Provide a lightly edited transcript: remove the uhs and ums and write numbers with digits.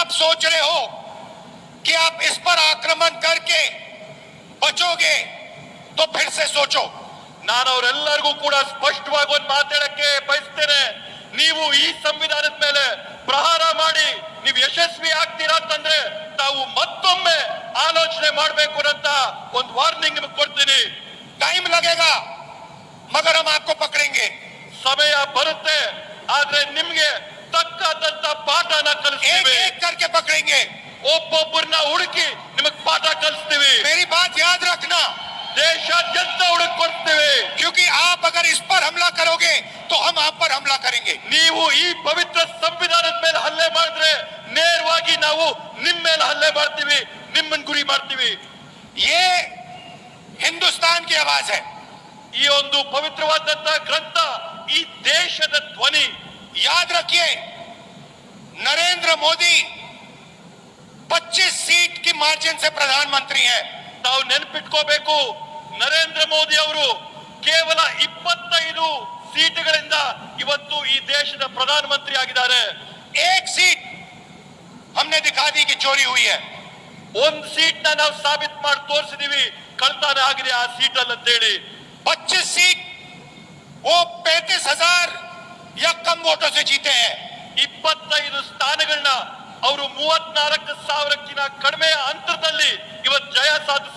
आप सोच रहे हो कि आप इस पर आक्रमण करके बचोगे तो फिर से सोचो। ನಾನು ಅವರೆಲ್ಲರಿಗೂ ಕೂಡ ಸ್ಪಷ್ಟವಾಗಿ ಒಂದು ಮಾತಾಡಕ್ಕೆ ಬಯಸ್ತೇನೆ. ನೀವು ಈ ಸಂವಿಧಾನದ ಮೇಲೆ ಪ್ರಹಾರ ಮಾಡಿ ನೀವು ಯಶಸ್ವಿ ಆಗ್ತೀರಾ ಅಂತಂದ್ರೆ ತಾವು ಮತ್ತೊಮ್ಮೆ ಆಲೋಚನೆ ಮಾಡಬೇಕು ಅಂತ ಒಂದು ವಾರ್ನಿಂಗ್ ನಿಮಗೆ ಕೊಡ್ತೀನಿ. टाइम लगेगा मगर हम आपको पकड़ेंगे. ಸಮಯ ಬರುತ್ತೆ, ಆದ್ರೆ ನಿಮ್ಗೆ ತಕ್ಕಂತ ಪಾಠನ एक ಕಲಿಸ್ತೀವಿ. एक करके पकड़ेंगे. ಒಬ್ಬೊಬ್ಬರನ್ನ ಹುಡುಕಿ ನಿಮಗೆ ಪಾಠ ಕಲಿಸ್ತೀವಿ. मेरी बात याद रखना, ದೇಶಾದ್ಯಂತ ಹುಡುಕೊಡ್ತೀವಿ. क्योंकि आप अगर इस पर हमला करोगे तो हम आप पर हमला करेंगे. ನೀವು ಈ ಪವಿತ್ರ ಸಂವಿಧಾನದ ಮೇಲೆ ಹಲ್ಲೆ ಮಾಡಿದ್ರೆ ನೇರವಾಗಿ ನಾವು ನಿಮ್ಮ ಮೇಲೆ ಹಲ್ಲೆ ಮಾಡ್ತೀವಿ, ನಿಮ್ಮನ್ನ ಗುರಿ ಮಾಡ್ತೀವಿ. ये हिंदुस्तान की आवाज है. ಈ ಒಂದು ಪವಿತ್ರವಾದಂತಹ ಗ್ರಂಥ ಈ ದೇಶದ ಧ್ವನಿ. याद रखिए, नरेंद्र मोदी 25 सीट की मार्जिन से प्रधानमंत्री है. ತಾವು ನೆನಪಿಟ್ಕೋಬೇಕು, ನರೇಂದ್ರ ಮೋದಿ ಅವರು ಕೇವಲ 25 ಸೀಟುಗಳಿಂದ ಇವತ್ತು ಈ ದೇಶದ ಪ್ರಧಾನಮಂತ್ರಿ ಆಗಿದ್ದಾರೆ. एक सीट हमने दिखा दी कि चोरी हुई है. ಒಂದು ಸೀಟ್ ನಾವು ಸಾಬೀತು ಮಾಡಿ ತೋರಿಸಿದೀವಿ ಕಳ್ತನ ಆಗಿದೆ ಆ ಸೀಟ್ ಅಲ್ಲಿ ಅಂತ ಹೇಳಿ. 25 सीट वो 35,000 या कम वोटों से जीते हैं. 25 ಸ್ಥಾನಗಳನ್ನ ಅವರು 34,000ಕ್ಕಿಂತ ಕಡಿಮೆ ಅಂತರದಲ್ಲಿ ಇವತ್ತು ಜಯ ಸಾಧಿಸಿದ್ದಾರೆ.